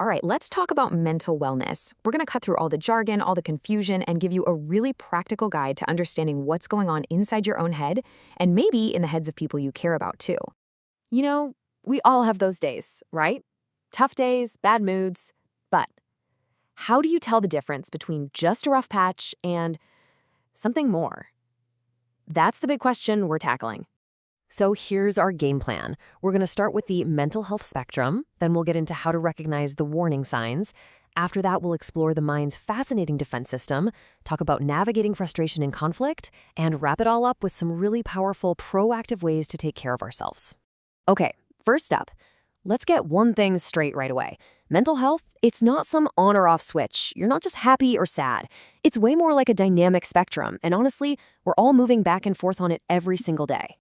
All right, let's talk about mental wellness. We're going to cut through all the jargon, all the confusion, and give you a really practical guide to understanding what's going on inside your own head and maybe in the heads of people you care about too. You know, we all have those days, right? Tough days, bad moods. But how do you tell the difference between just a rough patch and something more? That's the big question we're tackling. So here's our game plan. We're going to start with the mental health spectrum, then we'll get into how to recognize the warning signs. After that, we'll explore the mind's fascinating defense system, talk about navigating frustration and conflict, and wrap it all up with some really powerful, proactive ways to take care of ourselves. Okay, first up, let's get one thing straight right away. Mental health, it's not some on or off switch. You're not just happy or sad. It's way more like a dynamic spectrum, and honestly, we're all moving back and forth on it every single day.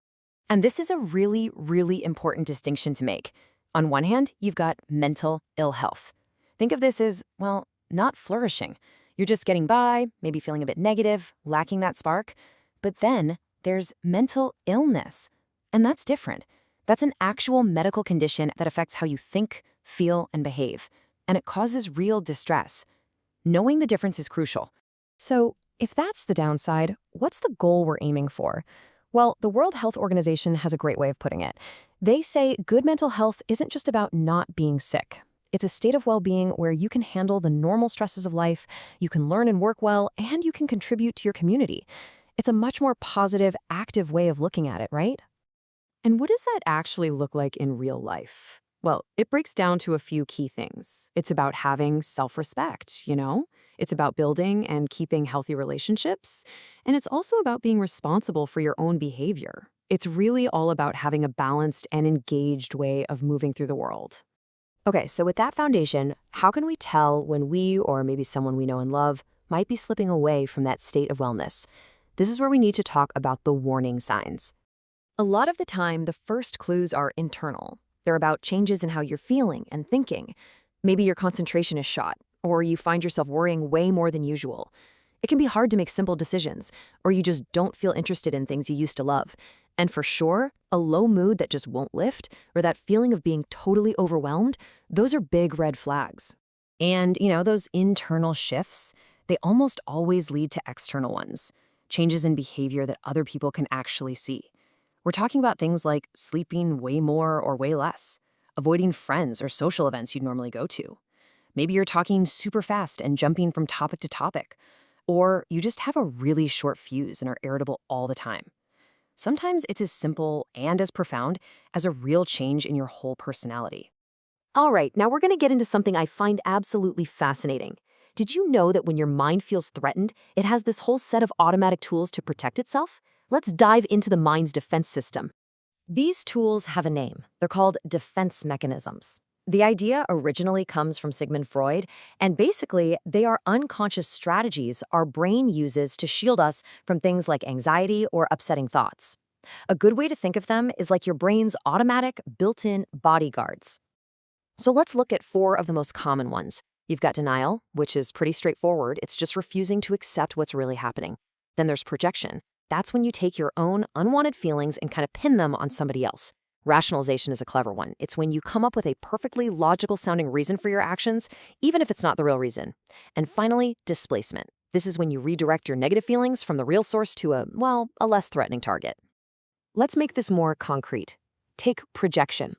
And this is a really, really important distinction to make. On one hand, you've got mental ill health. Think of this as, well, not flourishing. You're just getting by, maybe feeling a bit negative, lacking that spark. But then there's mental illness, and that's different. That's an actual medical condition that affects how you think, feel, and behave, and it causes real distress. Knowing the difference is crucial. So if that's the downside, what's the goal we're aiming for? Well, the World Health Organization has a great way of putting it. They say good mental health isn't just about not being sick. It's a state of well-being where you can handle the normal stresses of life, you can learn and work well, and you can contribute to your community. It's a much more positive, active way of looking at it, right? And what does that actually look like in real life? Well, it breaks down to a few key things. It's about having self-respect, It's about building and keeping healthy relationships. And it's also about being responsible for your own behavior. It's really all about having a balanced and engaged way of moving through the world. Okay, so with that foundation, how can we tell when we, or maybe someone we know and love, might be slipping away from that state of wellness? This is where we need to talk about the warning signs. A lot of the time, the first clues are internal. They're about changes in how you're feeling and thinking. Maybe your concentration is shot, or you find yourself worrying way more than usual. It can be hard to make simple decisions, or you just don't feel interested in things you used to love. And for sure, a low mood that just won't lift, or that feeling of being totally overwhelmed, those are big red flags. And, those internal shifts, they almost always lead to external ones, changes in behavior that other people can actually see. We're talking about things like sleeping way more or way less, avoiding friends or social events you'd normally go to. Maybe you're talking super fast and jumping from topic to topic, or you just have a really short fuse and are irritable all the time. Sometimes it's as simple and as profound as a real change in your whole personality. All right, now we're going to get into something I find absolutely fascinating. Did you know that when your mind feels threatened, it has this whole set of automatic tools to protect itself? Let's dive into the mind's defense system. These tools have a name. They're called defense mechanisms. The idea originally comes from Sigmund Freud, and basically, they are unconscious strategies our brain uses to shield us from things like anxiety or upsetting thoughts. A good way to think of them is like your brain's automatic, built-in bodyguards. So let's look at 4 of the most common ones. You've got denial, which is pretty straightforward. It's just refusing to accept what's really happening. Then there's projection. That's when you take your own unwanted feelings and kind of pin them on somebody else. Rationalization is a clever one. It's when you come up with a perfectly logical-sounding reason for your actions, even if it's not the real reason. And finally, displacement. This is when you redirect your negative feelings from the real source to a less threatening target. Let's make this more concrete. Take projection.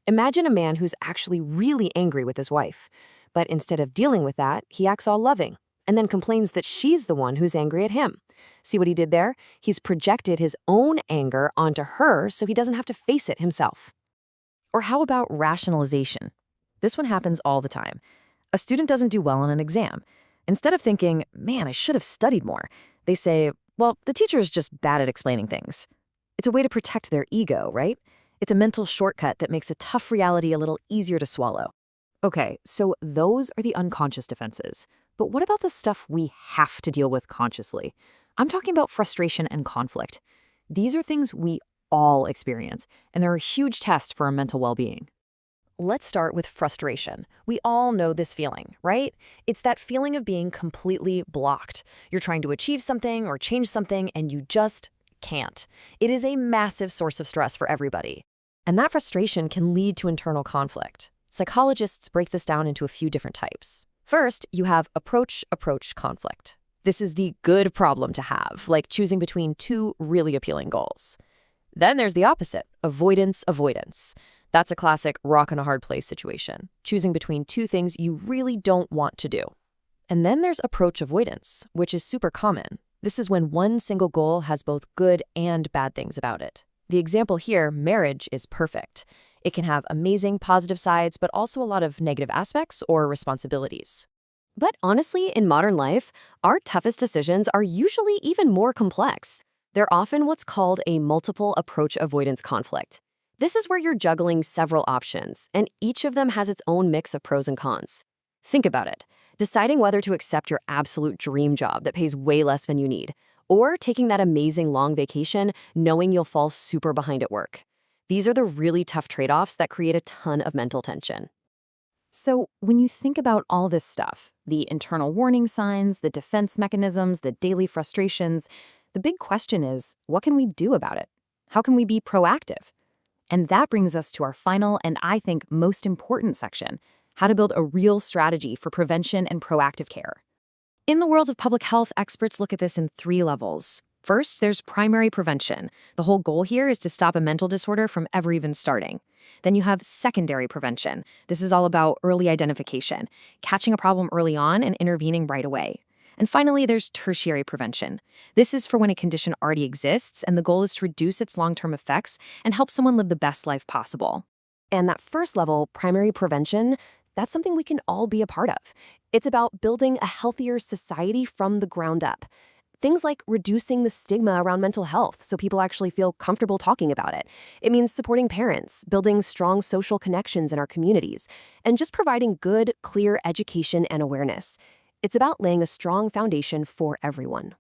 Imagine a man who's actually really angry with his wife, but instead of dealing with that, he acts all loving, and then complains that she's the one who's angry at him. See what he did there? He's projected his own anger onto her so he doesn't have to face it himself. Or how about rationalization? This one happens all the time. A student doesn't do well on an exam. Instead of thinking, man, I should have studied more, they say, well, the teacher is just bad at explaining things. It's a way to protect their ego, right? It's a mental shortcut that makes a tough reality a little easier to swallow. Okay, so those are the unconscious defenses. But what about the stuff we have to deal with consciously? I'm talking about frustration and conflict. These are things we all experience, and they're a huge test for our mental well-being. Let's start with frustration. We all know this feeling, right? It's that feeling of being completely blocked. You're trying to achieve something or change something, and you just can't. It is a massive source of stress for everybody. And that frustration can lead to internal conflict. Psychologists break this down into a few different types. First, you have approach-approach conflict. This is the good problem to have, like choosing between two really appealing goals. Then there's the opposite, avoidance-avoidance. That's a classic rock-and-a-hard-place situation, choosing between two things you really don't want to do. And then there's approach avoidance, which is super common. This is when one single goal has both good and bad things about it. The example here, marriage, is perfect. It can have amazing positive sides, but also a lot of negative aspects or responsibilities. But honestly, in modern life, our toughest decisions are usually even more complex. They're often what's called a multiple approach avoidance conflict. This is where you're juggling several options, and each of them has its own mix of pros and cons. Think about it. Deciding whether to accept your absolute dream job that pays way less than you need, or taking that amazing long vacation knowing you'll fall super behind at work. These are the really tough trade-offs that create a ton of mental tension. So when you think about all this stuff, the internal warning signs, the defense mechanisms, the daily frustrations, the big question is, what can we do about it? How can we be proactive? And that brings us to our final and I think most important section, how to build a real strategy for prevention and proactive care. In the world of public health, experts look at this in 3 levels. First, there's primary prevention. The whole goal here is to stop a mental disorder from ever even starting. Then you have secondary prevention. This is all about early identification, catching a problem early on and intervening right away. And finally, there's tertiary prevention. This is for when a condition already exists, and the goal is to reduce its long-term effects and help someone live the best life possible. And that first level, primary prevention, that's something we can all be a part of. It's about building a healthier society from the ground up. Things like reducing the stigma around mental health so people actually feel comfortable talking about it. It means supporting parents, building strong social connections in our communities, and just providing good, clear education and awareness. It's about laying a strong foundation for everyone.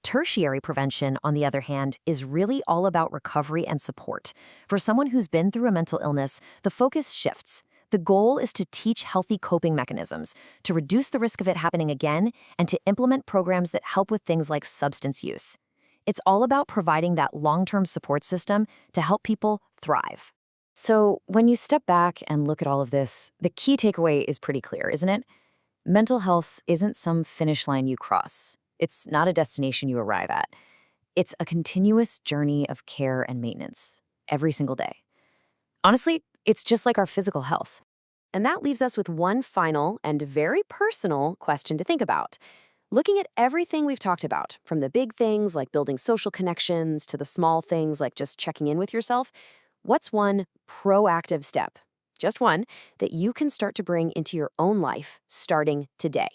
Tertiary prevention, on the other hand, is really all about recovery and support. For someone who's been through a mental illness, the focus shifts. The goal is to teach healthy coping mechanisms, to reduce the risk of it happening again, and to implement programs that help with things like substance use. It's all about providing that long-term support system to help people thrive. So when you step back and look at all of this, the key takeaway is pretty clear, isn't it? Mental health isn't some finish line you cross. It's not a destination you arrive at. It's a continuous journey of care and maintenance, every single day. Honestly, it's just like our physical health. And that leaves us with one final and very personal question to think about. Looking at everything we've talked about, from the big things like building social connections to the small things like just checking in with yourself, what's one proactive step, just one, that you can start to bring into your own life starting today?